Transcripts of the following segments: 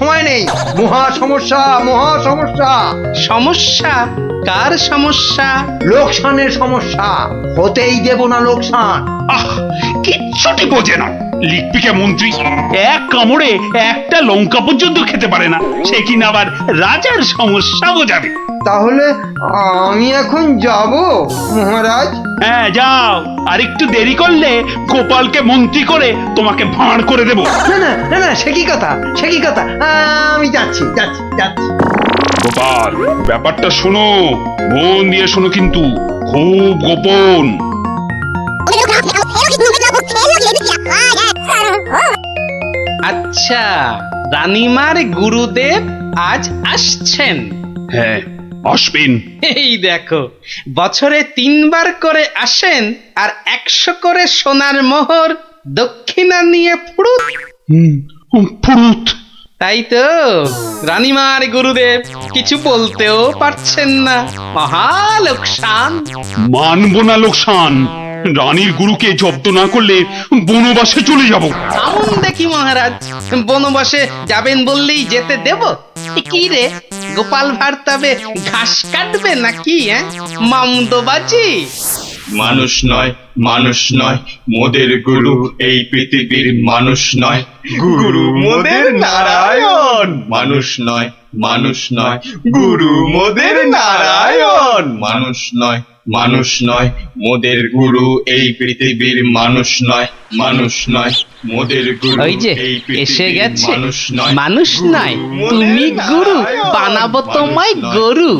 সময় নেই। মহা সমস্যা, মহা সমস্যা। সমস্যা? কার সমস্যা? লোকসানের সমস্যা। হতেই দেব না লোকসান। আহ, কিচ্ছুটি বোঝে না। লিখপিকে মন্ত্রী এক কামড়ে একটা লঙ্কা পর্যন্ত খেতে পারে না, সে কিনা আবার রাজার সমস্যা বোঝাবে। তাহলে আমি এখন যাব মহারাজ? হ্যাঁ যাও, আর একটু দেরি করলে গোপালকে মন্ত্রী করে তোমাকে ভাঁড় করে দেব। না না না না, সে কি কথা, সে কি কথা। আমি যাচ্ছি যাচ্ছি যাচ্ছি। গোপাল, ব্যাপারটা শোনো, মন দিয়ে শোনো, কিন্তু খুব গোপন। আচ্ছা, রানীমার গুরুদেব আজ আসছেন? হ্যাঁ, আসবেন। এই দেখো, বছরে 3বার করে আসেন, আর 100 করে সোনার মোহর দক্ষিণা নিয়ে ফুরুত। ফুরুত। তাই তো, রানীমার গুরুদেব কিছু বলতেও পারছেন না। মহা লোকসান। মানবো না লোকসান। রানীর গুরুকে জব্দ না করলে বনবাসে চলে যাব। আমন দেখি মহারাজ, বনবাসে যাবেন বললেই যেতে দেব? কি রে, গোপাল ভাঁড় তবে ঘাস কাটবে নাকি? মামদোবাজি। মানুষ নয়, মানুষ নয়, মোদের গুরু এই পৃথিবীর মানুষ নয়। গুরু মোদের নারায়ণ। মানুষ নয়, মানুষ নয়, গুরু মোদের নারায়ণ। মানুষ নয়, মানুষ নয়, মোদের গুরু এই পৃথিবীর মানুষ নয়। মানুষ নয়, মোদের গুরু ওই যে এই এসে পৃথিবীর গেছে। মানুষ নয়। মানুষ নয়, তুমি গুরু, বানাবো তোমায় গরু।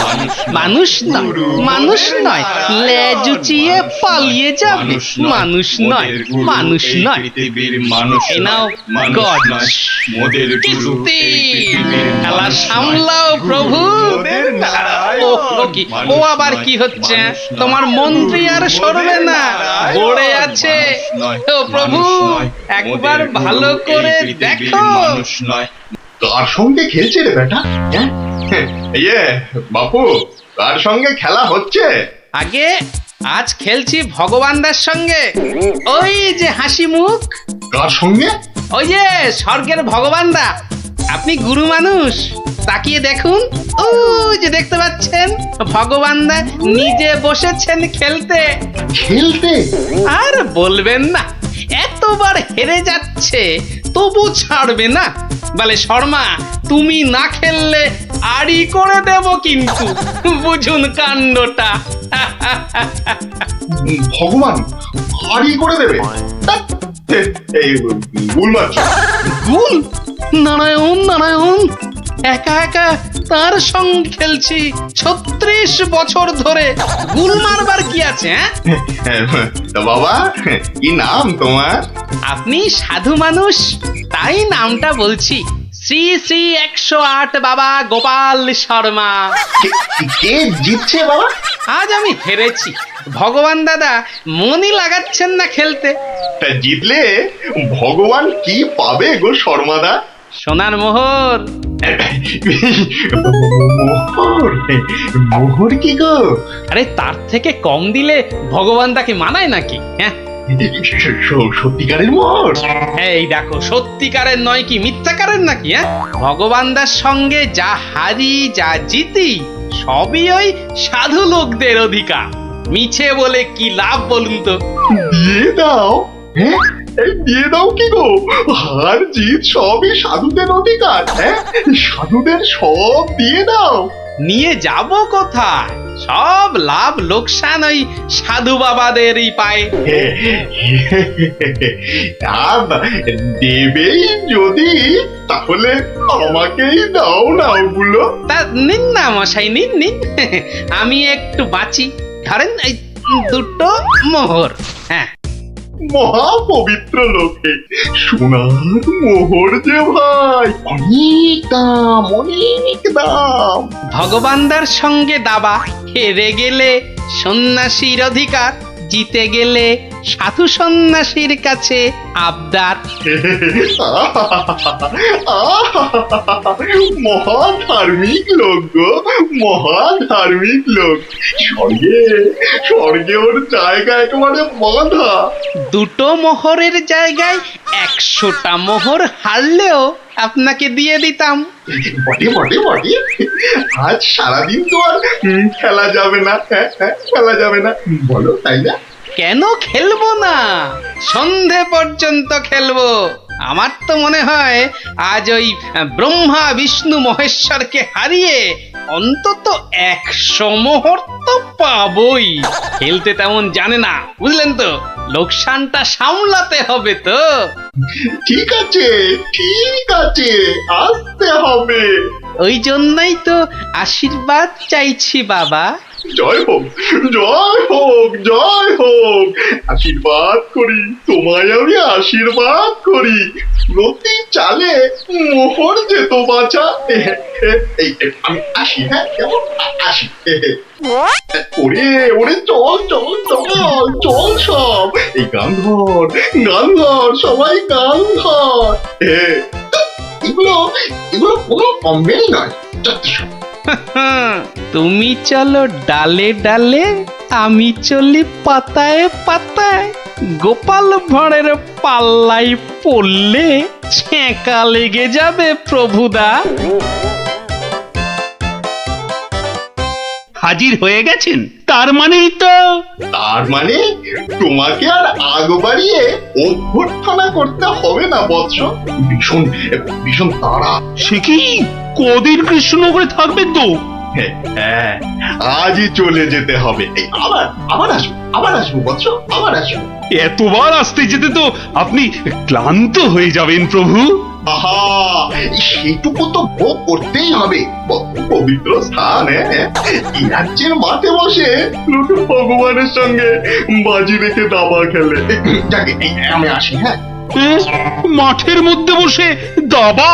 মানুষ নয়, মানুষ নয়, লেজ উঁচিয়ে পালিয়ে যাবে। মানুষ নয়, মানুষ নয়। পৃথিবীর মানুষ এই নাও মানুষ গজ। নয়, মোদের গুরু কিস্তি। এই পৃথিবীর খেলা মানুষ নয়। সামলাও প্রভু। মোদের নারায়ণ। ও কি, ও আবার কি হচ্ছে? তোমার মন্ত্রী আর সরবে না, পড়ে আছে। ও প্রভু, একবার ভালো করে দেখো। মানুষ নয়। কার সঙ্গে খেলছে রে বেটা? ইয়ে বাপু, কার সঙ্গে খেলা হচ্ছে? আগে আজ খেলছি ভগবানদার সঙ্গে। ওই যে হাসি মুখ, কার সঙ্গে? ওই যে স্বর্গের ভগবানদা। আপনি গুরু মানুষ, তাকিয়ে দেখুন। ও যে দেখতে পাচ্ছেন, ভগবানদা নিজে বসেছেন খেলতে। খেলতে? আর বলবেন না, এতবার হেরে যাচ্ছে তবু ছাড়বে না। বলে শর্মা, তুমি না খেললে আড়ি করে দেব কিন্তু। বুঝুন কাণ্ডটা। ভগবান হারি করে দেবে? ধ্যাৎ, এই ভুল মারছো। গুল? নারায়ণ নারায়ণ, একা একা তার সঙ্গে খেলছি 36 বছর ধরে। গুল মারবার কি আছে? তা বাবা, কি নাম তোমার? আপনি সাধু মানুষ, তাই নামটা বলছি। শ্রী শ্রী 108 বাবা গোপাল শর্মা। কে জিতছে বাবা? আজ আমি হেরেছি। ভগবান দাদা মনই লাগাচ্ছেন না খেলতে। তা জিতলে ভগবান কি পাবে গো শর্মাদা? সোনার মোহর। মোহর? মোহর কি গো? আরে তার থেকে কম দিলে ভগবান তাকে মানায় নাকি? সত্যিকারের মোহর? এই দেখো, সত্যিকারের নয় কি মিথ্যাকারের নাকি? ভগবানদার সঙ্গে যা হারি যা জিতি সবই ওই সাধু লোকদের অধিকার। মিছে বলে কি লাভ বলুন তো? দিয়ে দাও। হ্যাঁ, এই দিয়ে দাও কি গো? হার জিত সবই সাধুদের অধিকার। হ্যাঁ, সাধুদের সব দিয়ে দাও। নিয়ে যাব কোথায়? সব লাভ লোকসান ওই সাধু বাবাদেরই পায়। আর দেবেই যদি, তাহলে আমাকেই দাও না ওগুলো। তা নিন না মশাই, নিন নিন। আমি একটু বাঁচি। ধরেন এই 2টো মোহর। হ্যাঁ, মহা পবিত্র লোকে সোনার মোহর যে ভাই, অনেক দাম, অনেক দাম। ভগবানদার সঙ্গে দাবা, হেরে গেলে সন্ন্যাসীর অধিকার, জিতে গেলে সাধু সন্ন্যাসীর কাছে আবদার। মহা ধার্মিক লোক গো, মহা ধার্মিক লোক। স্বর্গে, স্বর্গে ওর জায়গা একেবারে বাঁধা। 2টো মোহরের জায়গায় 100টা মোহর হারলেও আপনাকে দিয়ে দিতাম। বটে বটে বটে, আজ সারাদিন তো আর খেলা যাবে না। হ্যাঁ হ্যাঁ, খেলা যাবে না, বলো তাই না? কেন খেলবো না? সন্ধে পর্যন্ত খেলবো। আমার তো মনে হয় আজ ওই ব্রহ্মা বিষ্ণু মহেশ্বরকে হারিয়ে অন্তত 100 মোহর তো পাবই। খেলতে তেমন জানে না, বুঝলেন তো? লোকসানটা সামলাতে হবে তো। ঠিক আছে ঠিক আছে, আসতে হবে। ওই জন্যই তো আশীর্বাদ চাইছি বাবা। জয় হোক জয় হোক জয় হোক, আশীর্বাদ করি তোমায়, আমি আশীর্বাদ করি। প্রতি চালে মোহর যেত বাছা। আমি আসি, হ্যাঁ কেমন, আসি। ওরে ওরে, চল চল চল চল, সব এই গান ধর সবাই গান ধর। এগুলো এগুলো কোনো কমবেই নয়, যথেষ্ট। তুমি চলো ডালে ডালে, আমি চলি পাতায় পাতায়। গোপাল ভাঁড়ের পাল্লাই পড়লে ছ্যাঁকা লেগে যাবে প্রভুদা। হাজির হয়ে গেছেন, তার মানেই তো তার মানে তোমাকে আর আগ বাড়িয়ে অভ্যর্থনা করতে হবে না বৎস। ভীষণ ভীষণ তাড়া। সে কি কদিন কৃষ্ণনগরে থাকবেন তো? হ্যাঁ, আজই চলে যেতে হবে। এই আবার আবার আসবো বৎস, আবার আসবো। এতবার আসতে যেতে তো আপনি ক্লান্ত হয়ে যাবেন প্রভু। আহা, সেটুকু তো ভোগ করতেই হবে। পবিত্র স্থান, এই রাজ্যের মাঠে বসে লোকে ভগবানের সঙ্গে বাজি রেখে দাবা খেলে। যাকে আমি আসি, হ্যাঁ। মাঠের মধ্যে বসে দাবা,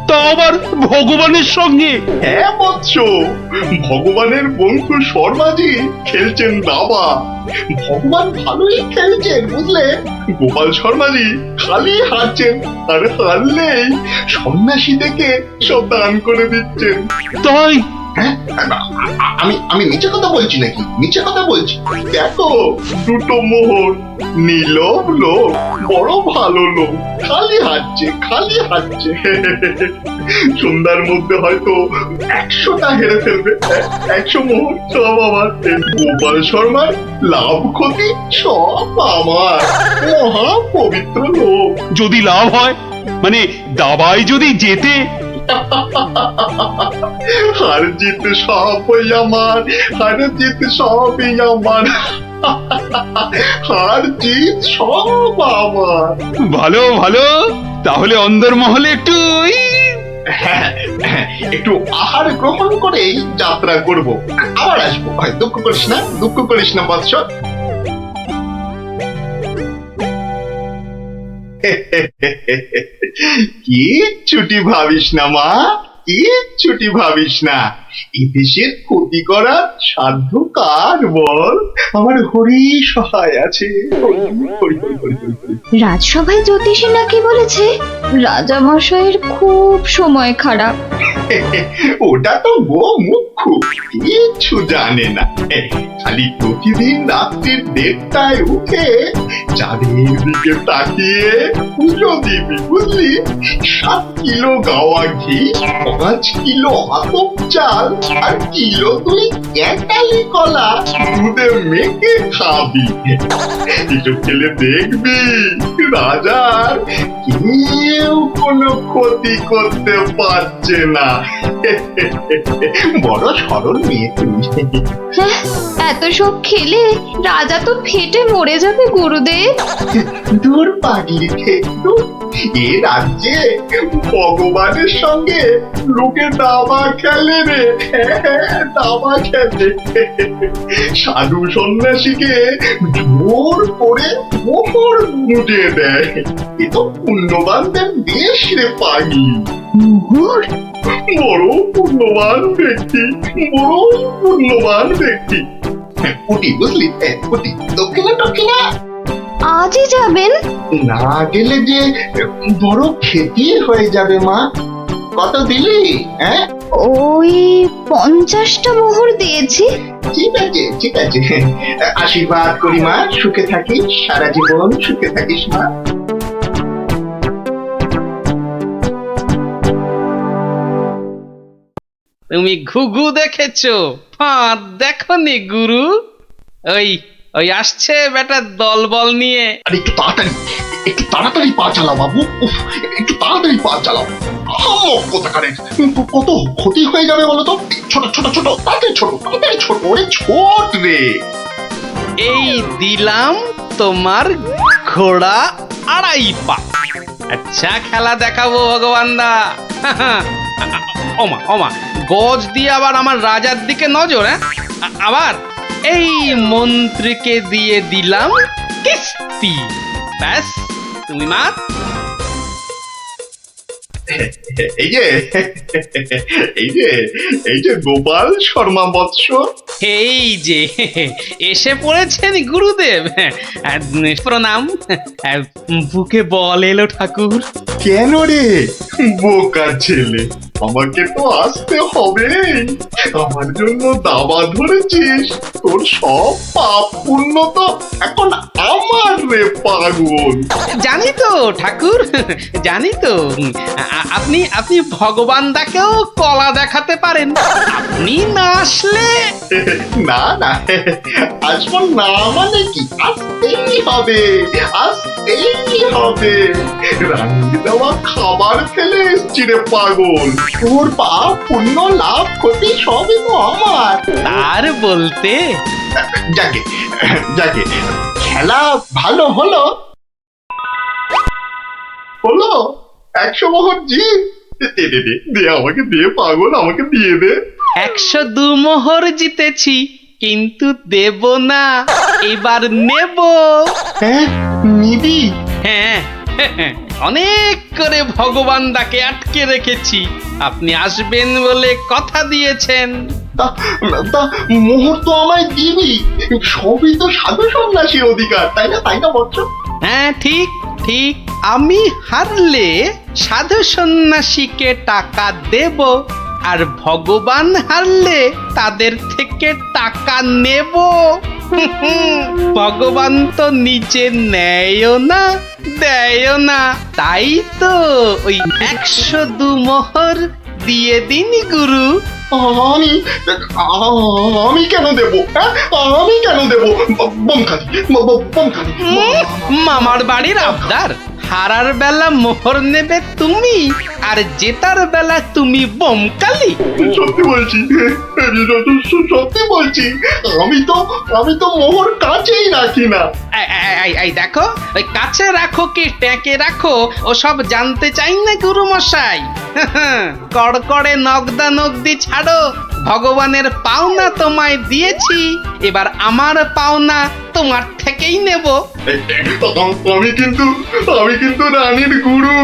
তা আবার ভগবানের সঙ্গে? হ্যাঁ বৎস, ভগবানের বন্ধু শর্মাজি খেলছেন দাবা। ভগবান ভালোই খেলছেন, বুঝলে। গোপাল শর্মাজি খালি হারছেন, আর হারলেই সন্ন্যাসী থেকে সব দান করে দিচ্ছেন। তাই? হ্যাঁ, আমি মিছে কথা বলছি নাকি? মিছে কথা বলছি? দেখো, দুটো মোহর, নীলব লোক, বড় ভালো লোক, খালি হাঁটছে। সন্ধ্যার মধ্যে হয়তো 100টা হেরে ফেলবে। 100 মোহর সব আমার। গোপাল শর্মার লাভ ক্ষতি সব আমার। মহা পবিত্র লোক। যদি লাভ হয়, মানে দাবায় যদি জেতে? হার জিত সবই আমার, হার জিত সবই আমার, হার জিত সব আমার। ভালো ভালো, তাহলে অন্দরমহলে একটু হ্যাঁ, একটু আহার গ্রহণ করেই যাত্রা করব। আবার আসবো, দুঃখ করিস না বৎস। কিচ্ছুটি ভাবিস না মা, কিচ্ছুটি ভাবিস না। এই দেশের ক্ষতি করার সাধ্য কার বল? আমার হরি সহায় আছে। রাজসভায় জ্যোতিষী নাকি বলেছে রাজা মশাইয়ের খুব সময় খারাপ। ওটা তো গো মুখ্য, কিচ্ছু জানে না। খালি প্রতিদিন রাত্রির 1:30টায় উঠে চাঁদের দিকে তাকিয়ে পুজো দিবি, বুঝলি। 7 কিলো গাওয়া ঘি, 5 কিলো আতপ চাল, আর কিলো 2 ক্যাটালি কলা দুধে মেখে খাবি। একটু খেলে দেখবি রাজার কেউ কোনো ক্ষতি করতে পারছে না। বড় সরল মেয়ে তুমি। হ্যাঁ, এত সব খেলে রাজা তো ফেটে মরে যাবে গুরুদেব। দূর পাগলি, দূর। এ রাজ্যে ভগবানের সঙ্গে লোকে দাবা খেলে রে, দাবা খেলে। সাধু সন্ন্যাসীকে জোর করে মোহর বুঝিয়ে দেয়। এ তো পুণ্যবানদের দেশ রে পাগলি। মোহর? বড় পুণ্যবান ব্যক্তি, কুটি, বুঝলি। কুটি, দক্ষিণা। আজই যাবেন? না গেলে যে বড় ক্ষতি হয়ে যাবে মা। কত দিলি? হ্যাঁ, ওই 50টা মোহর দিয়েছি। ঠিক আছে। আশীর্বাদ করি মা, সুখে থাকিস, সারা জীবন সুখে থাকিস মা। তুমি ঘুঘু দেখেছো, ফাঁদ দেখনি গুরু? ওই ওই আসছে বেটা দলবল নিয়ে। আরে একটু তাড়াতাড়ি পা চালাও বাবু, উফ, একটু তাড়াতাড়ি পা চালাও। হাম্মক কোথাকারে, কত ক্ষতি হয়ে যাবে বলো তো। ছোট ছোট ছোট, তাড়াতাড়ি ছোট, ওরে ছোট রে। এই দিলাম তোমার ঘোড়া আড়াই পা। আচ্ছা খেলা দেখাবো ভগবান দা। ওমা ওমা, গজ দিয়ে আবার আমার রাজার দিকে নজর। হ্যাঁ, আবার এই মন্ত্রীকে দিয়ে দিলাম কিস্তি। ব্যাস, তুমি মাত। এই যে এই যে গোপাল শর্মা বৎস। এই যে এসে পড়েছেন গুরুদেব। প্রণাম। বুকে বল এলো ঠাকুর। কেন রে বোকা ছেলে, আমাকে তো আসতে হবে। আমার জন্য দাবা ধরেছিস, তোর সব পাপ পুণ্য তো এখন আমার রে পাগল। জানি তো ঠাকুর, জানি তো। আপনি আপনি ভগবান দাকেও কলা দেখাতে পারেন। আপনি না আসলে না না, আসবো না মানে কি, আসতেই হবে, আসতেই হবে। রানীর দেওয়া খাবার ফেলে এসছি রে পাগল। তোর পাপ পুণ্য লাভ ক্ষতি সবই তো আমার। তার বলতে যাকে যাকে খেলা ভালো হলো হলো, 100 মোহর জিত। দে আমাকে দে পাগল, আমাকে দিয়ে দে। 102 মোহর জিতেছি, কিন্তু দেব না, এবার নেব। হ্যাঁ নিবি? হ্যাঁ, অনেক করে ভগবান দাকে আটকে রেখেছি। আপনি আসবেন বলে কথা দিয়েছেন। তা তা মোহর তো আমায় দিবি, সবই তো সাধু সন্ন্যাসীর অধিকার, তাই না বচ্চ? হ্যাঁ, ঠিক ঠিক। আমি হারলে সাধু সন্ন্যাসীকে টাকা দেব, আর ভগবান হারলে তাদের থেকে টাকা নেব। ভগবান তো নিজে নেয়ও না, দেয়ও না। তাই তো ওই 102 মোহর দিয়ে দিন গুরু। আমি আমি কেন দেব? হ্যাঁ, আমি কেন দেব? বোমখালি মামার বাড়ির আবদার। হারার বেলা মোহর নেবে তুমি, আর জেতার বেলা তুমি বোমকালি। সত্যি বলছি, সত্যি বলছি। আমি তো মোহর কাছেই রাখি না। এই দেখো, ওই কাছে রাখো কি ট্যাঁকে রাখো ওসব জানতে চাই না গুরু মশাই। কড়কড়ে নগদা নগদি ছাড়ো। ভগবানের পাওনা তোমায় দিয়েছি, এবার আমার পাওনা তোমার থেকেই নেব। আমি কিন্তু রানীর গুরু।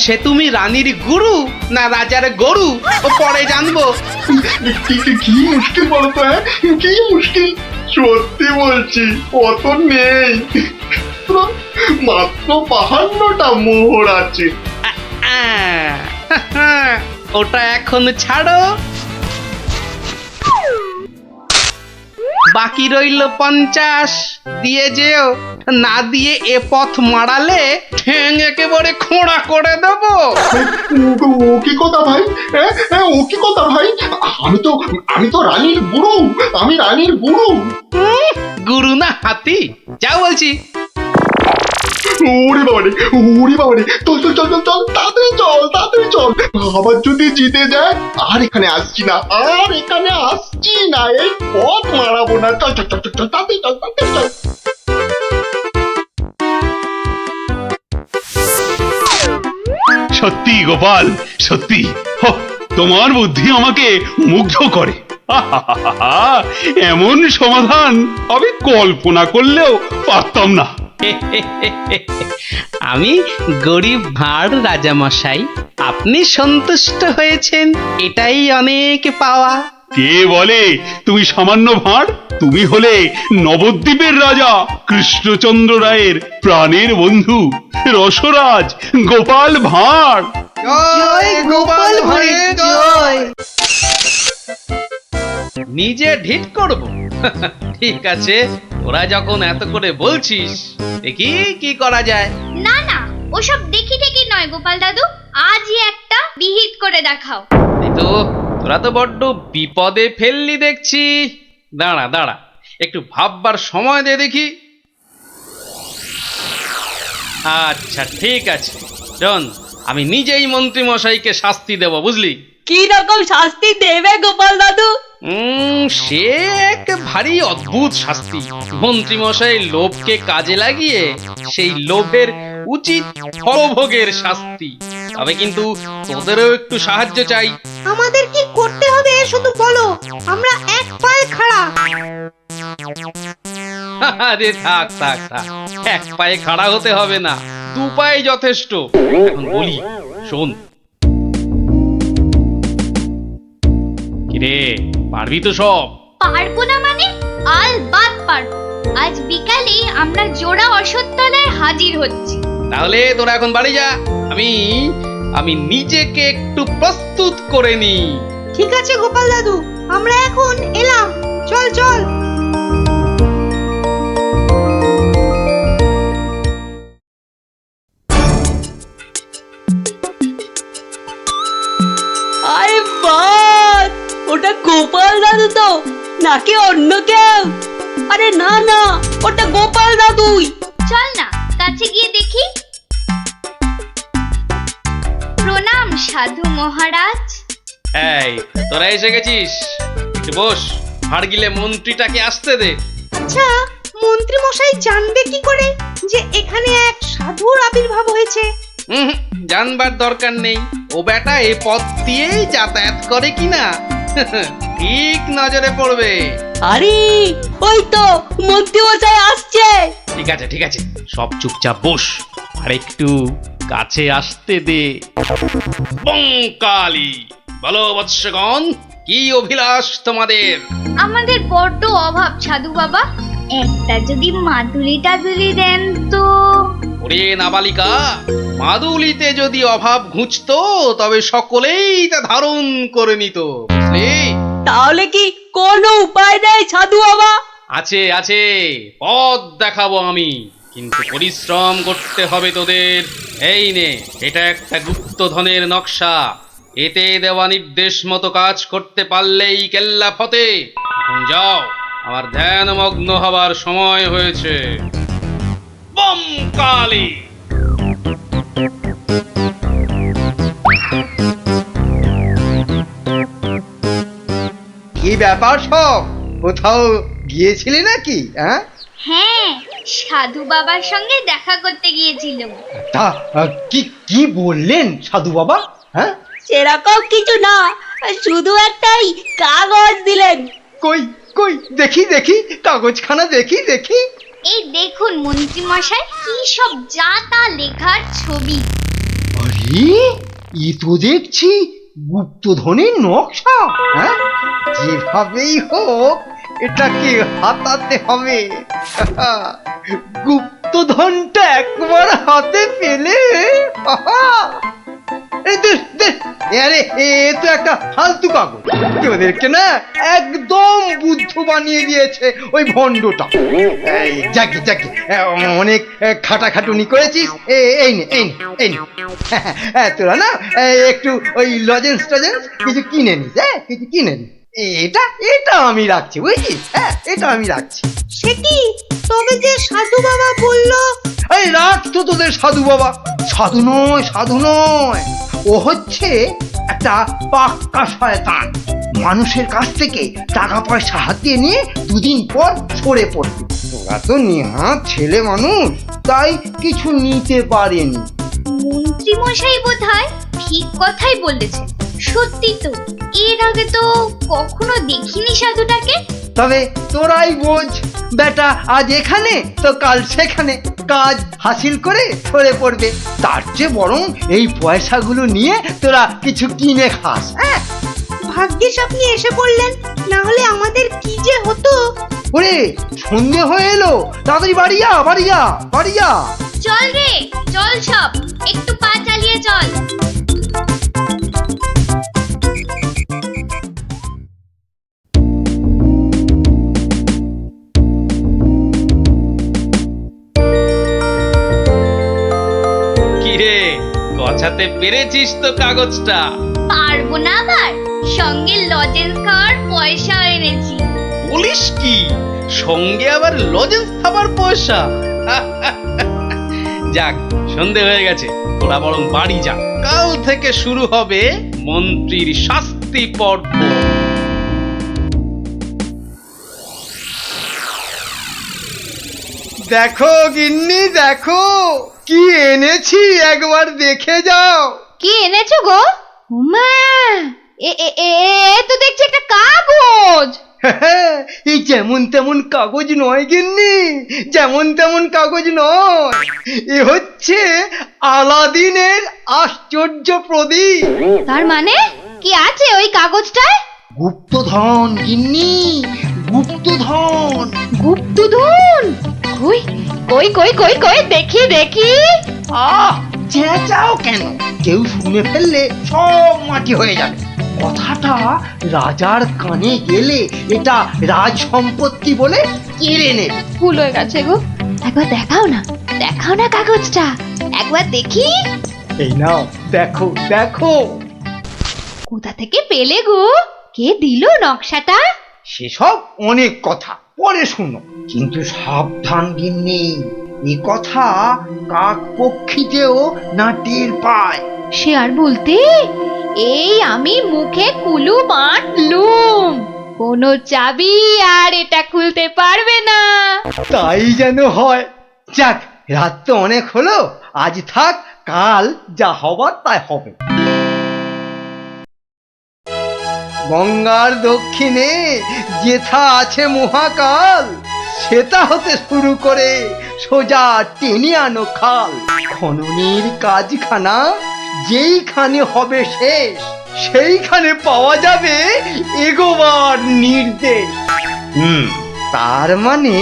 সে তুমি রানীর গুরু না রাজার গরু, ও পরে জানবো। কি মুশকিল বলতো? হ্যাঁ, কি মুশকিল? সত্যি বলছি, অত নেই, মাত্র 52টা মোহর আছে। ওটা এখন ছাড়ো, বাকি রইল 50। দিয়ে যেও, না দিয়ে এ পথ মারালে ঠ্যাং একেবারে খোঁড়া করে দেবো। ও কি কথা ভাই? হ্যাঁ, ও কি কথা ভাই? আমি তো রানীর গুরু, আমি রানীর গুরু। গুরু না হাতি, যাও বলছি। ওরে বাবারে, চল তাড়াতাড়ি চল। আবার যদি জিতে যায়, আর এখানে আসছি না, এই পথ মারাবো না। চল তাড়াতাড়ি চল। সত্যি গোপাল, সত্যি তোমার বুদ্ধি আমাকে মুগ্ধ করে। এমন সমাধান আমি কল্পনা করলেও পারতাম না। আমি গরিব ভাঁড় রাজামশাই, আপনি সন্তুষ্ট হয়েছেন, এটাই অনেক পাওয়া। কে বলে তুমি সামান্য ভাঁড়? তুমি হলে নবদ্বীপের রাজা কৃষ্ণচন্দ্র রায়ের প্রাণের বন্ধু রসরাজ গোপাল ভাঁড়। জয় গোপাল ভাঁড়ের জয়। নিজে ঢিট করব? ঠিক আছে, তোরা যখন এত করে বলছিস, দেখি কি করা যায়। না না, ওসব দেখি নয় গোপাল দাদু, আজই একটা বিহিত করে দেখাও। এই তো তোরা তো বড্ড বিপদে ফেললি দেখছি। দাঁড়া দাঁড়া, একটু ভাববার সময় দে দেখি। আচ্ছা ঠিক আছে, শোন, আমি নিজেই মন্ত্রী মশাইকে শাস্তি দেব, বুঝলি? কি রকম শাস্তি দেবে গোপাল দাদু? সে এক ভারী অদ্ভুত শাস্তি। মন্ত্রী মশাই লোভকে কাজে লাগিয়ে সেই লোভের উচিত ফলভোগের শাস্তি। তবে কিন্তু তোদেরও একটু সাহায্য চাই। আমাদের কি করতে হবে শুধু বলো, আমরা এক পায়ে খাড়া। আরে থাক থাক থাক, এক পায়ে খাড়া হতে হবে না, দু পায়ে যথেষ্ট। এখন বলি, শোন। কিরে, পারবি তো সব? পারবো না মানে? আলবাত পারবো। আজ বিকালে আমরা জোড়া অশ্বত্থতলায় হাজির হচ্ছি। তাহলে তোরা এখন বাড়ি যা, আমি আমি নিজেকে একটু প্রস্তুত করে নি। ঠিক আছে গোপাল দাদু, আমরা এখন এলাম। চল চল। আরে বাস, ওটা গোপাল দাদু তো নাকি অন্য কেউ? আরে না না, ওটা গোপাল দাদুই। চল না কাছে গিয়ে দেখি। প্রণাম সাধু মহারাজ। এই, তোরা এসে গেছিস, একটু বস। হাড়গিলে মন্ত্রীটাকে আসতে দে। আচ্ছা, মন্ত্রী মশাই জানবে কি করে যে এখানে এক সাধুর আবির্ভাব হয়েছে? জানবার দরকার নেই, ও বেটা এ পথ দিয়েই যাতায়াত করে কিনা ঠিক নজরে পড়বে। আরে ওই তো মন্ত্রী মশাই আসছে। ঠিক আছে ঠিক আছে, সব চুপচাপ বস, আর একটু কাছে আসতে দে। বঙ্কালি, বলো বৎসগণ, কি অভিলাষ তোমাদের? আমাদের বড্ড অভাব সাধু বাবা, একটা যদি মাদুলি টাদুলি দেন তো। ওরে নাবালিকা, মাদুলিতে যদি অভাব ঘুচতো তবে সকলেই তা ধারণ করে নিত, বুঝলি? তাহলে কি কোনো উপায় নেই সাধু বাবা? আছে আছে, পথ দেখাবো আমি, কিন্তু পরিশ্রম করতে হবে তোদের। এই নে, এটা একটা গুপ্তধনের নকশা। এতে দেওয়া নির্দেশ মতো কাজ করতে পারলেই কেল্লা ফতে। এখন যাও, আমার ধ্যানমগ্ন হবার সময় হয়েছে। বম কালী। কি ব্যাপার সব? কোথাও গিয়েছিলি নাকি? হ্যাঁ, হ্যাঁ, সাধু বাবার সঙ্গে দেখা করতে গিয়েছিলাম। তা কি কি বললেন সাধু বাবা? হ্যাঁ, সেরকম কিছু না, শুধু একটাই কাগজ দিলেন। কই কই দেখি দেখি, কাগজখানা দেখি দেখি। এই দেখুন মন্ত্রী মশাই, কি সব যা তা লেখার ছবি। আরে, ই তো দেখছি গুপ্তধনের নকশা। হ্যাঁ, যেভাবেই হোক এটাকে হাতাতে হবে। গুপ্তধনটা একবার হাতে পেলে, এই দে দে, আরে এ তো একটা ফালতু কাগজ। ওদেরকে না একদম বুদ্ধ বানিয়ে দিয়েছে ওই ভণ্ডটা। এই যাকে যাকে, অনেক খাটাখাটুনি করেছিস। এই নে এই নে এই নে, তোরা না একটু ওই লজেন্স টজেন্স কিছু কিনে নিস। হ্যাঁ, কিছু কিনে নিস। এটা এটা আমি রাখছি, বুঝছিস? হ্যাঁ, এটা আমি রাখছি। সে কি, তবে যে সাধু বাবা বলল? এই রাখ তো তোদের সাধু বাবা। সাধু নয়, সাধু নয়, ও হচ্ছে একটা পাক্কা শয়তান। মানুষের কাছ থেকে টাকা পয়সা হাতিয়ে নিয়ে দুদিন পর সরে পড়বে। তোরা তো নেহাত ছেলে মানুষ, তাই কিছু নিতে পারেনি। মন্ত্রী মশাই বোধহয় ঠিক কথাই বলেছেন। সত্যি তো, এর আগে তো কখনো দেখিনি সাধুটাকে। তবে তোরাই বোঝ, বেটা আজ এখানে তো কাল সেখানে কাজ হাসিল করে সরে পড়বে। তার চেয়ে বরং এই পয়সাগুলো নিয়ে তোরা কিছু কিনে খাস। হ্যাঁ, ভাগ্যিস আপনি এসে পড়লেন, না হলে আমাদের কি যে হতো। ওরে, সন্ধে হয়ে এলো, তাড়াতাড়ি বাড়ি যা, বাড়ি যা, বাড়ি যা। চল রে, চল সব, একটু পা চালিয়ে চল। কিরে, গছাতে পেরেছিস তো কাগজটা? পারবো না আবার, সঙ্গে লজেন্স খাওয়ার পয়সা এনেছি। বলিস কি, সঙ্গে আবার লজেন্স খাবার পয়সা? যাক, সন্ধে হয়ে গেছে, তোরা বরং বাড়ি যা। কাল থেকে শুরু হবে মন্ত্রীর শাস্তি পর্ব। দেখো গিন্নি, দেখো কি এনেছি, একবার দেখে যাও। কি এনেছো গো? মা, এ এ এ তো দেখছি একটা কাগজ। এই যেমন তেমন কাগজ নয় গিন্নি, যেমন তেমন কাগজ নয়। এ হচ্ছে আলাদিনের আশ্চর্য প্রদীপ। তার মানে কি আছে ওই কাগজটায়? গুপ্তধন গিন্নি, গুপ্তধন। গুপ্তধন? কই কই কই কই কই দেখি দেখি। আহ, চেঁচাও কেন? কেউ শুনে ফেললে সব মাটি হয়ে যাবে। কথাটা রাজার কানে গেলে এটা রাজ সম্পত্তি বলে কেড়ে নেবে। ভুল হয়ে গেছে গো, একবার দেখাও না, দেখাও না কাগজটা, একবার দেখি। এই নাও, দেখো দেখো। কোথা থেকে পেলে গো? কে দিল নকশাটা? সেসব অনেক কথা পরে শুনো, কিন্তু সাবধান গিন্নি, এ কথা কাক পক্ষীতেও না টের পায়। সে আর বলতে, এই আমি মুখে কুলু বাঁধলুম, কোনো চাবি আর এটা খুলতে পারবে না। তাই যেন হয়। যাক, রাত তো অনেক হলো, আজ থাক, কাল যা হবার তাই হবে। গঙ্গার দক্ষিণে যেথা আছে মহাকাল, সেটা হতে শুরু করে সোজা টেনে আনো খাল। খননের কাজখানা যেইখানে হবে শেষ, সেইখানে পাওয়া যাবে এগোবার নির্দেশ। তার মানে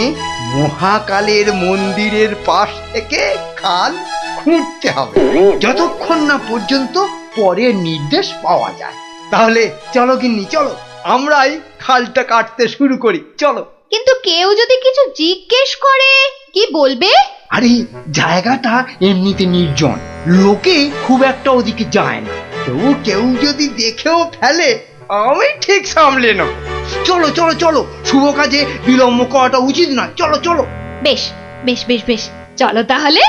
মহাকালের মন্দিরের পাশ থেকে খাল খুঁড়তে হবে, যতক্ষণ না পর্যন্ত পরের নির্দেশ পাওয়া যায়। তাহলে চলো গিন্নি, চলো, আমরাই খালটা কাটতে শুরু করি, চলো। কিন্তু কেউ যদি কিছু জিজ্ঞেস করে কি বলবে? আরে, জায়গাটা এমনিতে নির্জন, লোকে খুব একটা ওদিকে যায় না। তবু কেউ যদি দেখেও ফেলে, আমি ঠিক সামলে নেব। চলো চলো চলো, শুভ কাজে বিলম্ব করাটা উচিত নয়, চলো চলো। বেশ বেশ বেশ বেশ, চলো তাহলে।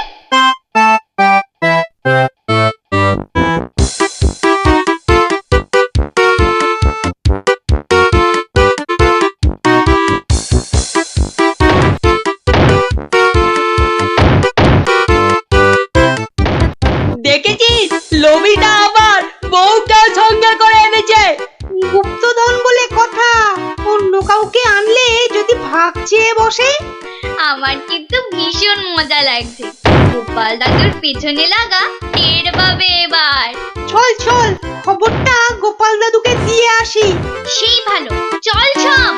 দেখেছিস, লোভিটা আবার বউকে সঙ্গে করে এনেছে। গুপ্তধন বলে কথা, অন্য কাউকে আনলে যদি ভাগ চেয়ে বসে। আমার কিন্তু ভীষণ মজা লাগছে। গোপাল দাদুর পেছনে লাগা টের পাবে এবার। চল চল, খবরটা গোপাল দাদুকে দিয়ে আসি। সেই ভালো, চল সব।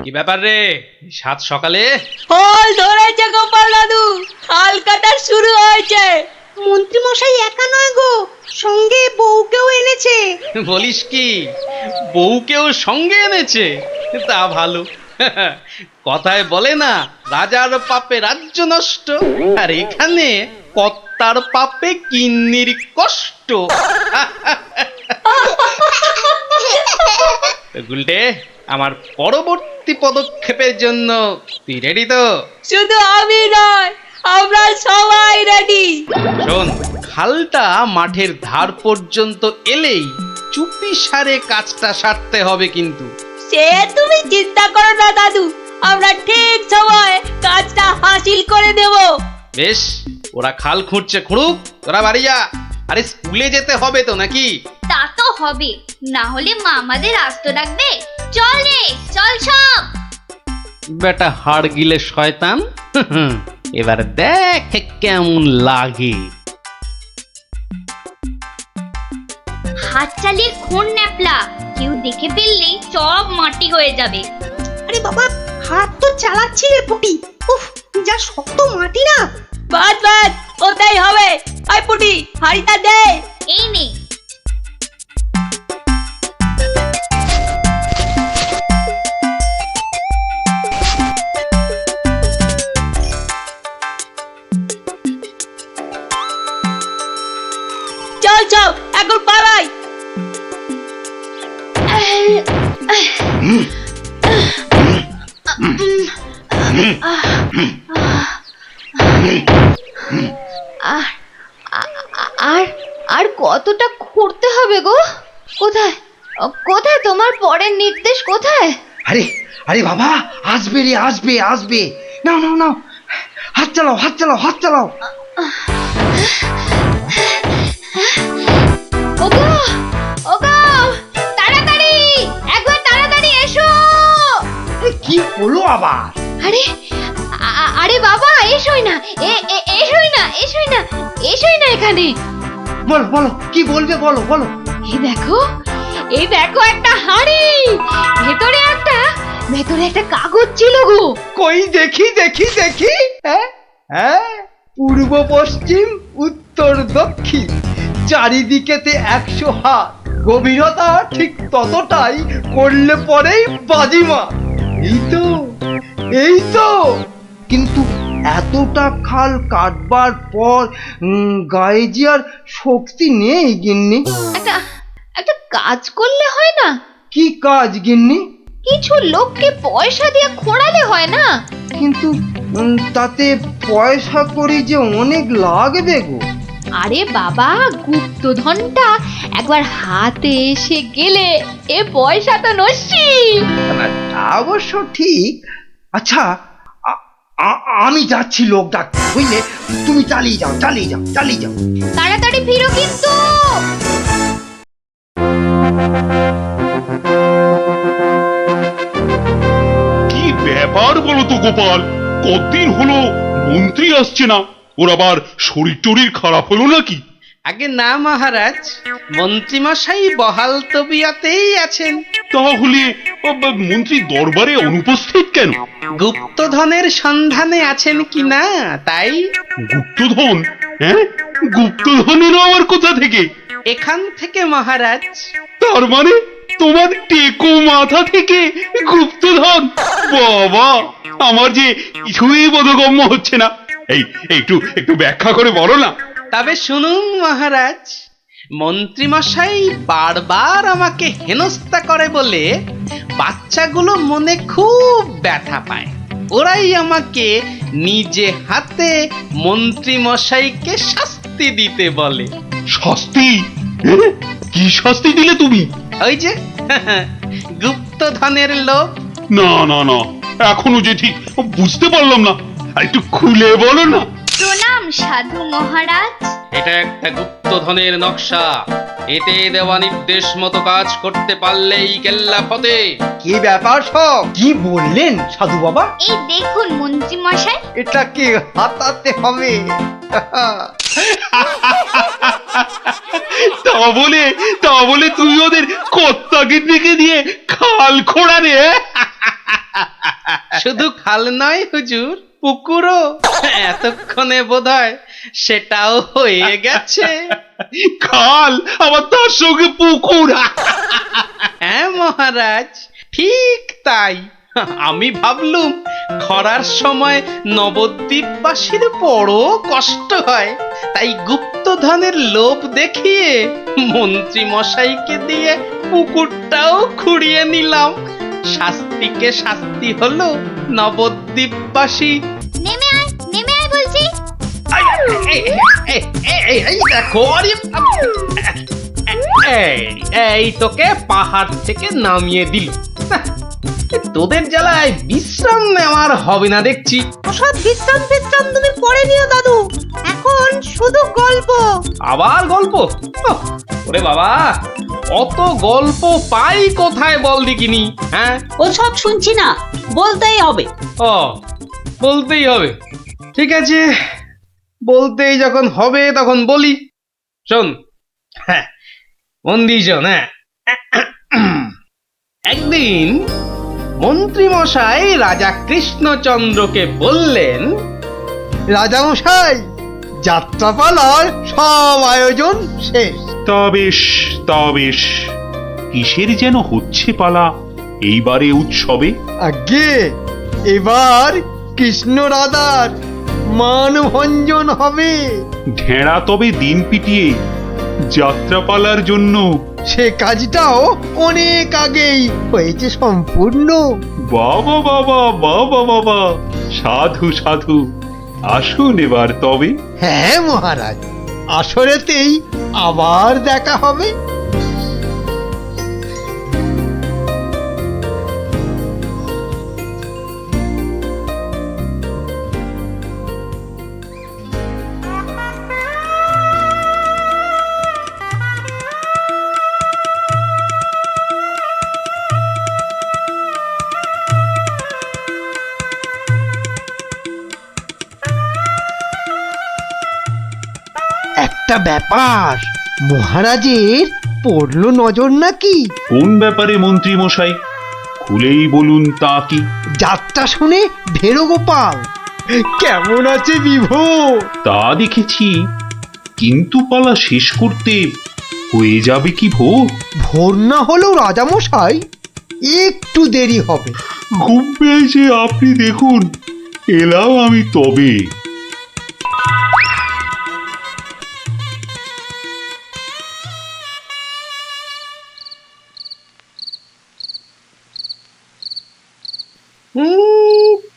কি ব্যাপার রে, সাত সকালে? ফল ধরেছে গোপাল দাদু, খাল কাটা শুরু হয়েছে। মন্ত্রী মশাই একা নয় গো, সঙ্গে বউকেও এনেছে। বলিস কি, বউকেও সঙ্গে এনেছে? তা ভালো। কথায় বলে না, রাজার পাপে রাজ্য নষ্ট, আর এখানে কর্তার পাপে কিন্নির কষ্ট। গুলটে, আমার পরবর্তী পদক্ষেপের জন্য তুই রেডি তো? শুধু আমি নয়, আমরা সবাই রেডি। শোন, খালটা মাঠের ধার পর্যন্ত এলেই চুপি সারে কাজটা সারতে হবে কিন্তু। সে তুমি চিন্তা করো না দাদু, আমরা ঠিক সময় কাজটা হাসিল করে দেব। বেশ, ওরা খাল খুঁড়ছে খুঁড়ুক, তোরা বাড়ি যা। আরে স্কুলে যেতে হবে তো নাকি? তা তো হবে, না হলে মা আমাদের আস্ত রাখবে। চল রে, চল সব। বেটা হাড় গিলে শয়তান, এবার দেখ কেমন লাগে। হাত চালিয়ে খুন ন্যাপলা, কেউ দেখে ফেললেই সব মাটি হয়ে যাবে। আরে বাবা, হাত তো চালাচ্ছি রে পুটি। উফ, যা শক্ত মাটি না। বাদ বাদ, ওটাই হবে। আই পুটি, হাড়িটা দে। এই নে। বাঁচাও, এখন পালাই। আর আর কতটা ঘুরতে হবে গো? কোথায় কোথায় তোমার পরের নির্দেশ কোথায়? আরে আরে বাবা, আসবে রে, আসবে আসবে। নাও নাও নাও, হাত চালাও, হাত চালাও, হাত চালাও। ওগো ওগো, তাড়াতাড়ি, একবার তাড়াতাড়ি এসো। কি হলো আবার? আরে আরে বাবা, এসোই না, এসোই না, এসোই না, এসোই না এখানে। বলো বলো, কি বলবে, বলো বলো। এই দেখো একটা হাঁড়ি, ভেতরে একটা কাগজ ছিল গো। কই দেখি দেখি দেখি। হ্যাঁ হ্যাঁ, পূর্ব পশ্চিম উত্তর দক্ষিণ চারিদিকেতে 100 হাত, গভীরতা ঠিক ততটাই, করলে পরেই বাজিমা। এই তো কিন্তু এতটা খাল কাটবার পর গায়ে যে আর শক্তি নেই গিন্নি। একটা কাজ করলে হয় না? কি কাজ গিন্নি? কিছু লোককে পয়সা দিয়ে খোঁড়ালে হয় না? কিন্তু তাতে পয়সা করি যে অনেক লাগবে গো। আরে বাবা, গুপ্তধনটা একবার হাতে এসে গেলে এ পয়সা তো নস্যি। না, তা অবশ্য ঠিক। আচ্ছা, আমি যাচ্ছি লোক ডাকতে, বুঝলে? তুমি চালিয়ে যাও, চালিয়ে যাও, চালিয়ে যাও। তাড়াতাড়ি ফিরো কিন্তু। কি ব্যাপার বলো তো গোপাল, কতদিন হলো মন্ত্রী আসছে না? ওর আবার শরীর টরীর খারাপ হলো নাকি? আগে না মহারাজ, মন্ত্রীমশাই বহাল তবিয়তেই আছেন। তাহলে মন্ত্রী দরবারে অনুপস্থিত কেন? গুপ্তধনের সন্ধানে আছেন কিনা তাই। গুপ্তধন? হ্যাঁ, গুপ্তধনেরও আবার কোথা থেকে? এখান থেকে মহারাজ। তার মানে তোমার টেকো মাথা থেকে গুপ্তধন? বাবা, আমার যে কিছুই বোধগম্য হচ্ছে না। এই একটু একটু ব্যাখ্যা করে বলো না। তবে শুনুন মহারাজ, মন্ত্রীমশাই বারবার আমাকে হেনস্থা করে বলে বাচ্চাগুলো মনে খুব ব্যথা পায়। ওরাই আমাকে নিজে হাতে মন্ত্রীমশাইকে শাস্তি দিতে বলে। শাস্তি? হ্যাঁ? কি শাস্তি দিলে তুমি? ওই যে গুপ্তধনের লোভ। না না না, এখনো যে ঠিক বুঝতে পারলাম না, আর একটু খুলে বলো না। প্রণাম সাধু মহারাজ। এটা একটা গুপ্তধনের নকশা। এতে দেওয়া নির্দেশ মতো কাজ করতে পারলেই কেল্লা ফতে। কি ব্যাপার সব? কি বললেন সাধু বাবা? এই দেখুন মন্ত্রী মশাই। এটাকে হাতাতে হবে। তা বলে তুই ওদের কর্তাকে দিকে দিয়ে খাল খোঁড়া রে? শুধু খাল নয় হুজুর, পুকুরও। এতক্ষণে বোধহয় সেটাও হয়ে গেছে। খাল আবার তার সঙ্গে পুকুর? হ্যাঁ মহারাজ, ঠিক তাই। আমি ভাবলুম খরার সময় নবদ্বীপবাসীর বড় কষ্ট হয়, তাই গুপ্তধনের লোভ দেখিয়ে মন্ত্রী মশাইকে দিয়ে পুকুরটাও খুঁড়িয়ে নিলাম। শাস্তিকে শাস্তি হলো নবদ্বীপবাসী। নেমে আয় বলছি। এই দেখো, এই তোকে পাহাড় থেকে নামিয়ে দিল। তোদের জ্বালায় বিশ্রাম নেওয়ার হবে না দেখছি। ওসব বিশ্রাম তুমি পরে নিও দাদু, এখন শুধু গল্প। আবার গল্প? ওরে বাবা, অত গল্প পাই কোথায় বল দেখিনি? হ্যাঁ, ওসব শুনছি না, বলতেই হবে। ও, বলতেই হবে। ঠিক আছে, বলতেই যখন হবে তখন বলি। শোন, হ্যাঁ, মন দিয়ে শোন। হ্যাঁ, একদিন মন্ত্রী মশাই রাজা কৃষ্ণচন্দ্রকে বললেন, রাজামশাই, যাত্রাপালার সব আয়োজন শেষ। তা বেশ, কিসের যেন হচ্ছে পালা এইবারে উৎসবে? আগে এবার কৃষ্ণ রাধার মানভঞ্জন হবে। ঢেঁড়া তবে দিন পিটিয়ে যাত্রাপালার জন্য। সে কাজটাও অনেক আগেই হয়েছে সম্পূর্ণ। বাবা বাবা বাবা বাবা, সাধু সাধু, আসুন এবার তবে। হ্যাঁ মহারাজ, আসরেতেই আবার দেখা হবে। একটা ব্যাপার, মহারাজের পড়লো নজর নাকি? কোন ব্যাপারে মন্ত্রী মশাই, খুলেই বলুন তা কি? যাত্রা শুনে ভেরো গোপাল কেমন আছে বিভোর? তা দেখেছি, কিন্তু পালা শেষ করতে হয়ে যাবে কি ভোর? ভোর না হলেও রাজামশাই একটু দেরি হবে। ঘুম পেয়েছে আপনি দেখুন, এলাম আমি তবে।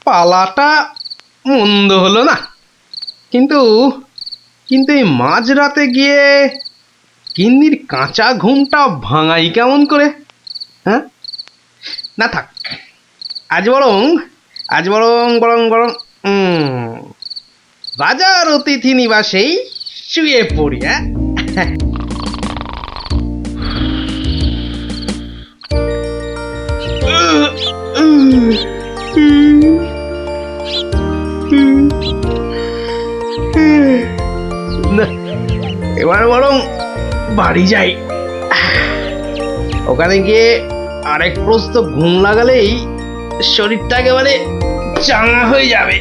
পালাটা মন্দ হলো না, কিন্তু কিন্তু এই মাঝরাতে গিয়ে গিন্নির কাঁচা ঘুমটা ভাঙাই কেমন করে? হ্যাঁ, না থাক, আজ বরং বরং বরং রাজার অতিথি নিবাসেই শুয়ে পড়ি। হ্যাঁ, না, এবার বরং বাড়ি যাই। ওখানে গিয়ে আরেক প্রস্ত ঘুম লাগালেই শরীরটা একেবারে চাঙা হয়ে যাবে।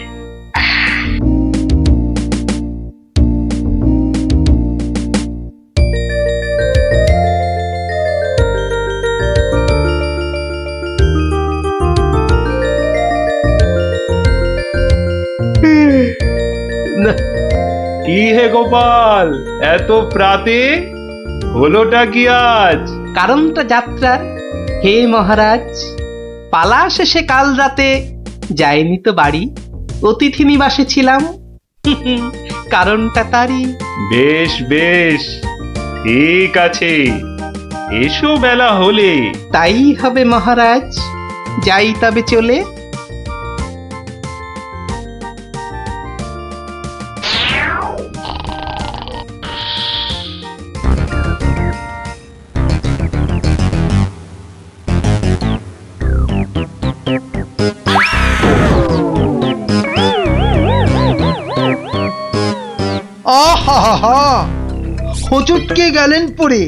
না, কি হে গোপাল, এত প্রাতে হলোটা কি আজ? কারণটা যাত্রার, হে মহারাজ, পালা শেষে কাল রাতে যাইনি তো বাড়ি, অতিথি নিবাসে ছিলাম। কারণটা তারই। বেশ বেশ, ঠিক আছে, এসো বেলা হলে। তাই হবে মহারাজ, যাই তবে চলে। আহা, হোঁচটকে গেলেন পড়ে,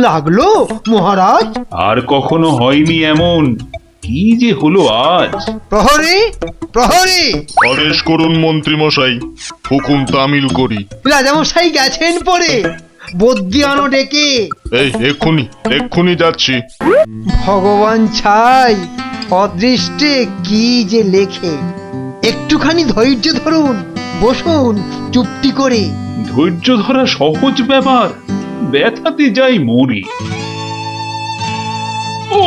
লাগলো মহারাজ? আর কখনো হয়নি এমন, কি যে হলো আজ? প্রহরী, প্রহরী! আদেশ করুন মন্ত্রী মশাই, হুকুম তামিল করি। রাজামশাই গেছেন পড়ে, বদ্যি আনো ডেকে। এই এক্ষুনি যাচ্ছি। ভগবান ছাই, অদৃষ্টে কি যে লেখে। একটুখানি ধৈর্য ধরুন, বসুন চুপটি করে। ধৈর্য ধরা সহজ ব্যাপার, ব্যথাতে যাই মরি। ও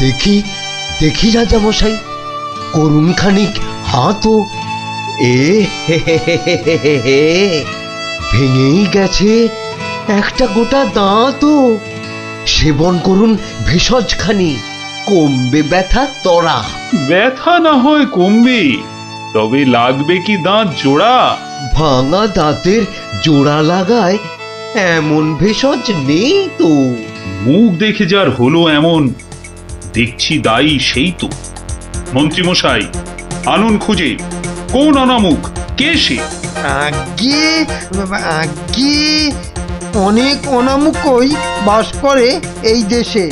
দেখি দেখি রাজামশাই, করুন খানিক হাতও। ভেঙেই গেছে একটা গোটা দাঁতও। সেবন করুন ভেষজ খানি, কমবে ব্যথা তরা। ব্যথা না হয় কমবে, তবে লাগবে কি দাঁত জোড়া? ভাঙা দাঁতের জোড়া লাগায় এমন ভেষজ নেই তো। মুখ দেখে যার হলো এমন, দেখছি দায়ী সেই তো। মন্ত্রী মশাই, আনুন খুঁজে, কোন অনামুখ, কে সে? আগে আগে অনেক অনামুকই বাস করে এই দেশে।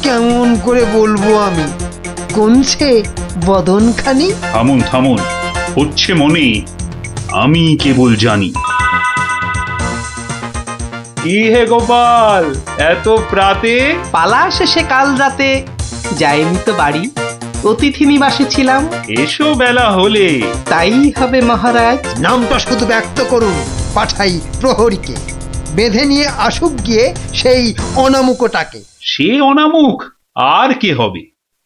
কেমন করে বলবো আমি, কোন সে বদনখানি? থামুন থামুন, হচ্ছে মনে, আমি কেবল জানি। কি হে গোপাল, এত প্রাতে? পালা শেষে কাল রাতে যাইনি তো বাড়ি, অতিথি নিবাসে ছিলাম। এসো বেলা হলে। তাই হবে মহারাজ। নামটা শুধু ব্যক্ত করুন, পাঠাই প্রহরীকে, বেঁধে নিয়ে আসুক গিয়ে সেই অনামুকটাকে। সে অনামুখ আর কে হবে?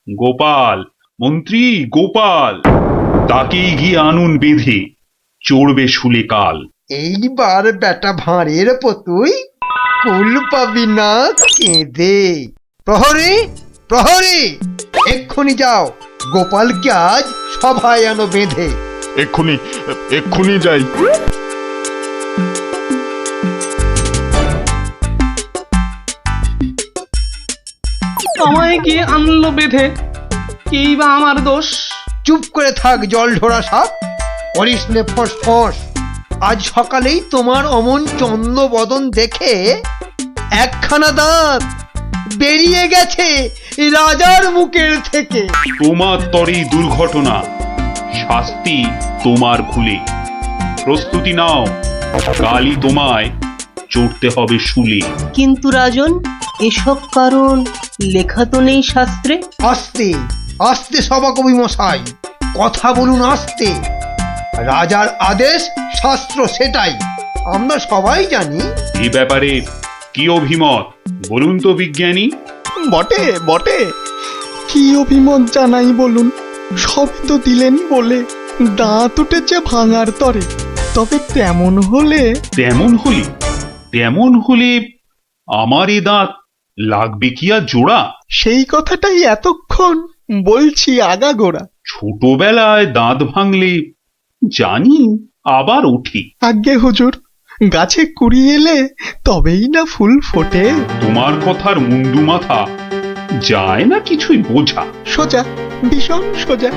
গোপাল, মন্ত্রী গোপাল, তাকেই গিয়ে আনুন বেঁধে, চড়বে শুলে কাল। এইবার বেটা ভাঁড়ের পতুই কুল পাবি না কেঁদে। প্রহরী, প্রহরী, এক্ষুনি যাও, গোপালকে আজ সভায় আনো বেঁধে। এক্ষুনি এক্ষুনি যাই। আমায় গিয়ে আনলো বেঁধে, কি বা আমার দোষ? চুপ করে থাক জল ঢোড়া সাপ, করিস নে ফোঁস ফোঁস। আজ সকালেই তোমার অমন চন্দ্র বদন দেখে একখানা দাঁত বেরিয়ে গেছে রাজার মুখের থেকে। তোমার তরে দুর্ঘটনা, শাস্তি তোমার খুলে। প্রস্তুতি নাও, কালই তোমায় চড়তে হবে শুলে। কিন্তু রাজন, এসব কারণ লেখা তো নেই শাস্ত্রে। আস্তে আস্তে সভাকবি মশাই, কথা বলুন আস্তে। রাজার আদেশ শাস্ত্র সেটাই আমরা সবাই জানি। এ ব্যাপারে কি অভিমত বলুন তো বিজ্ঞানী? বটে বটে, কি অভিমত জানাই বলুন? সবই তো দিলেন বলে, দাঁত উঠেছে ভাঙার তরে। তবে তেমন হলে তেমন হলে আমার এ দাঁত লাগবে কি আর জোড়া? সেই কথাটাই এতক্ষণ বলছি আগাগোড়া। ছোটবেলায় দাঁত ভাঙলে জানি আবার উঠি। আজ্ঞে হুজুর, গাছে কুড়ি এলে তবেই না ফুল ফোটে। তোমার কথার মুন্ডু মাথা যায় না কিছুই বোঝা। সোজা, ভীষণ সোজা।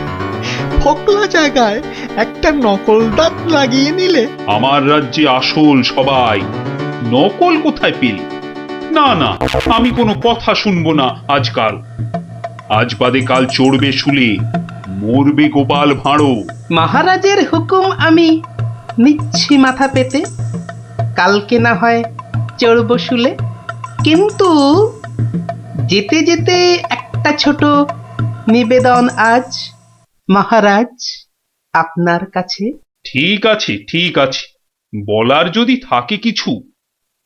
ফোকলা জায়গায় একটা নকল দাঁত লাগিয়ে নিলে। আমার রাজ্যে আসল সবাই, নকল কোথায় পেলি? না না, আমি কোনো কথা শুনবো না আজকাল। আজ বাদে কাল চড়বে শুলে, মরবে গোপাল ভাঁড়ো। মহারাজের হুকুম আমি নিচ্ছি মাথা পেতে, কালকে না হয় চড়ব শুলে। কিন্তু যেতে যেতে একটা ছোট নিবেদন আজ মহারাজ আপনার কাছে। ঠিক আছে ঠিক আছে, বলার যদি থাকে কিছু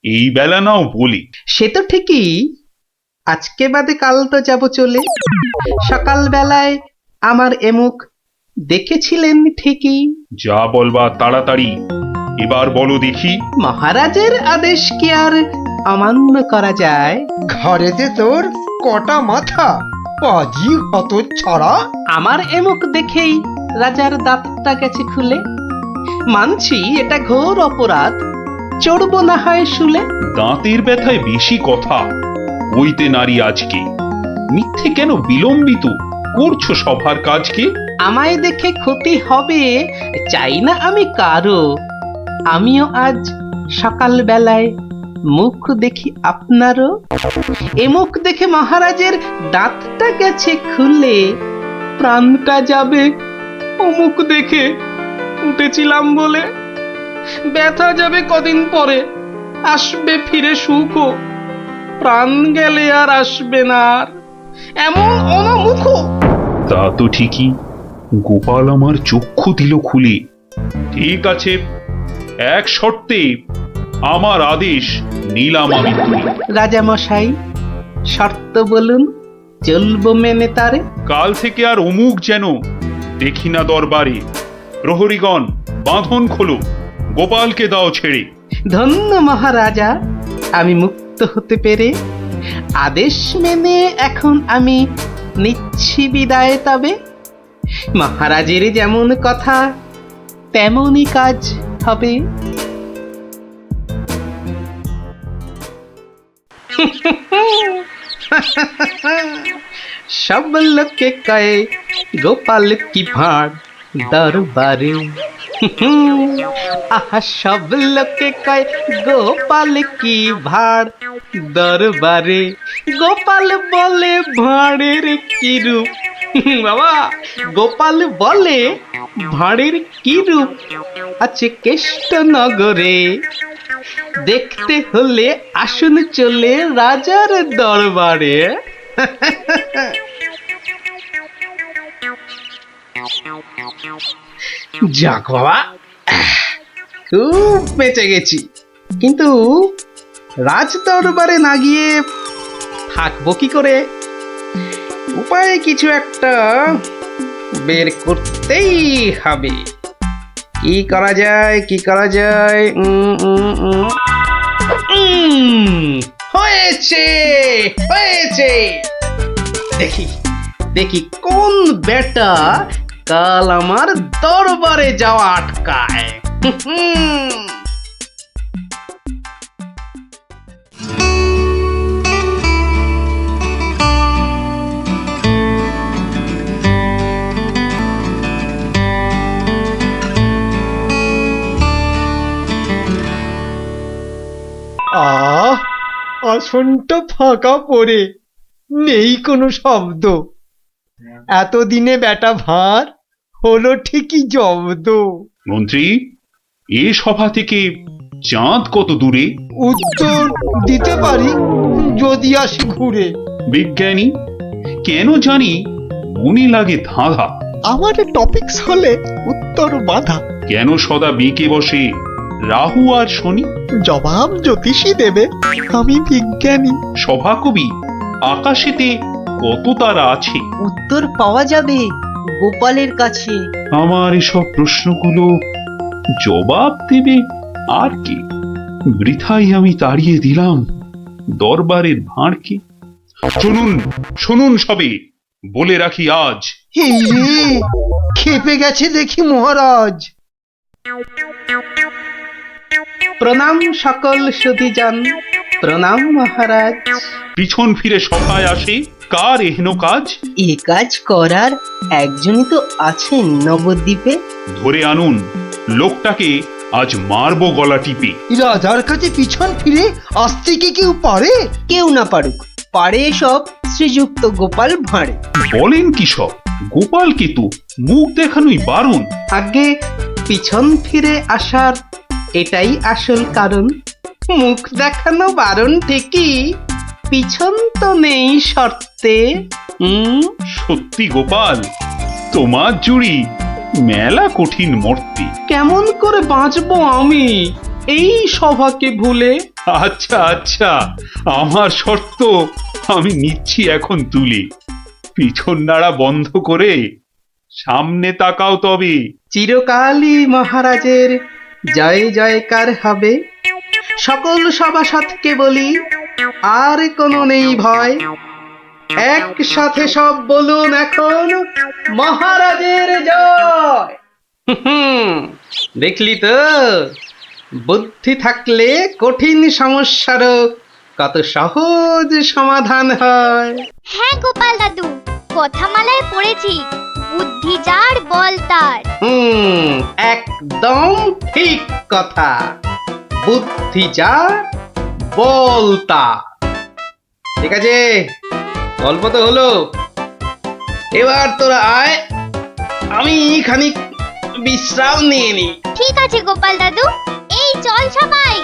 এই বেলা নাও বলি। সে তো ঠিকই, আজকে বাদে কাল তো যাব চলে। সকাল বেলায় আমার এমুখ দেখেছিলেন ঠিকই। যা বলবা তাড়াতাড়ি এবার বলো দেখি। মহারাজের আদেশ কি আর অমান্য করা যায়? ঘরেতে তোর কটা মাথা, পাজি হত ছড়া। আমার এমুখ দেখেই রাজার দাঁতটা গেছে খুলে। মানছি এটা ঘোর অপরাধ, চড়ব না হয় শুলে। দাঁতের ব্যথায় বেশি কথা হইতে নারী আজকে, মিথ্যে কেন বিলম্বিত করছো সভার কাজকে? আমায় দেখে ক্ষতি হবে চাই না আমি কারো। আমিও আজ সকাল বেলায় মুখ দেখি আপনারও। এ মুখ দেখে মহারাজের দাঁতটা গেছে খুলে, প্রাণটা যাবে ও মুখ দেখে উঠেছিলাম বলে। ব্যথা যাবে কদিন পরে, আসবে ফিরে সুখ। প্রাণ গেলে আর আসবে না আর এমন অনামুখ। তা তো ঠিকই, গোপাল আমার চক্ষু দিল খুলে। ঠিক আছে, এক শর্তে আমার আদেশ নিলাম আমি তুলে। রাজা মশাই, শর্ত বলুন, চলবো মেনে তারে। কাল থেকে আর অমুক যেন দেখি না দরবারে। প্রহরীগণ বাঁধন খোলো, গোপালকে দাও ছেড়ে। ধন্য মহারাজা, আমি মুক্ত হতে পেরে। আদেশ মেনে এখন আমি নিচ্ছি বিদায় তবে। মহারাজের যেমন কথা তেমনই কাজ হবে। সব লোকে কয়ে গোপাল কি ভাঁড় দরবারে। আহা, সব লোকে কয় গোপাল কি ভাঁড় দরবারে। গোপাল বলে ভাঁড়ের কি রূপ। বাবা, গোপাল বলে ভাঁড়ের কি রূপ আছে কেষ্ট নগরে। দেখতে হলে আসুন চলে রাজার দরবারে। যাক বাবা, খুব বেঁচে গেছি, কিন্তু রাজ দরবারে না গিয়ে থাকবো কি করে? উপায় কিছু একটা বের করতেই হবে। কি করা যায়, কি করা যায়? হয়েছে, হয়েছে। দেখি দেখি কোন বেটা কাল আমার দরবারে যাওয়া আটকায়। আহ আসনটা ফাঁকা পড়ে নেই কোনো শব্দ। এতদিনে বেটা ভাঁড় হলো ঠিকই জব্দ। মন্ত্রী, এ সভা থেকে চাঁদ কত দূরে? উত্তর দিতে পারি যদি আসি ঘুরে। বিজ্ঞানী, কেন জানি মনে লাগে ধাঁধা। আমার টপিকস হলে উত্তর বাধা। কেন সদা বেঁকে বসে রাহু আর শনি? জবাব জ্যোতিষী দেবে, আমি বিজ্ঞানী। সভাকবি, আকাশেতে কত তারা আছে? উত্তর পাওয়া যাবে গোপালের কাছে। আমার এসব প্রশ্নগুলো জবাব দেবে আর কে? বৃথাই আমি তাড়িয়ে দিলাম দরবারের ভাঁড়কে। শুনুন শুনুন সবে, বলে রাখি আজ। এই রে, খেপে গেছে দেখি মহারাজ। প্রণাম সকল সুধীজন, প্রণাম মহারাজ। পিছন ফিরে সভায় আসে কার এহেন কাজ? এ কাজ করার একজনই তো আছেন নবদ্বীপে। ধরে আনুন লোকটাকে, আজ মারবো গলা টিপে। রাজার কাছে পিছন ফিরে আসতে কি কেউ পারে? কেউ না পারুক, পারে এসব শ্রীযুক্ত গোপাল ভাঁড়ে। বলেন কি সব? গোপালকে তো মুখ দেখানোই বারণ। আগে পিছন ফিরে আসার এটাই আসল কারণ। মুখ দেখানো বারণ ঠিকই, পিছন তো নেই শর্তে। সত্যি গোপাল, তোমার জুড়ি মেলা কঠিন মর্তে। কেমন করে বাঁচবো আমি এই সভাকে ভুলে? আচ্ছা আচ্ছা, আমার শর্ত আমি নিচ্ছি এখন তুলে। পিছন নাড়া বন্ধ করে সামনে তাকাও তবে। চিরকালই মহারাজের জয় জয়কার হবে। সকল সভাসদকে বলি, আর কোনো নেই ভয়। একসাথে সব বলুন এখন, মহারাজের জয়। দেখলি তো, বুদ্ধি থাকলে কঠিন সমস্যারও কত সহজ সমাধান হয়। হ্যাঁ গোপাল দাদু, কথামালায় পড়েছি, বুদ্ধি যার বল তার। একদম ঠিক কথা। বুদ্ধি যা, বল তার। ঠিক আছে, গল্প তো হলো, এবার তোরা আয়, আমি খানিক বিশ্রাম নিয়ে নি। ঠিক আছে গোপাল দাদু, এই চল সবাই।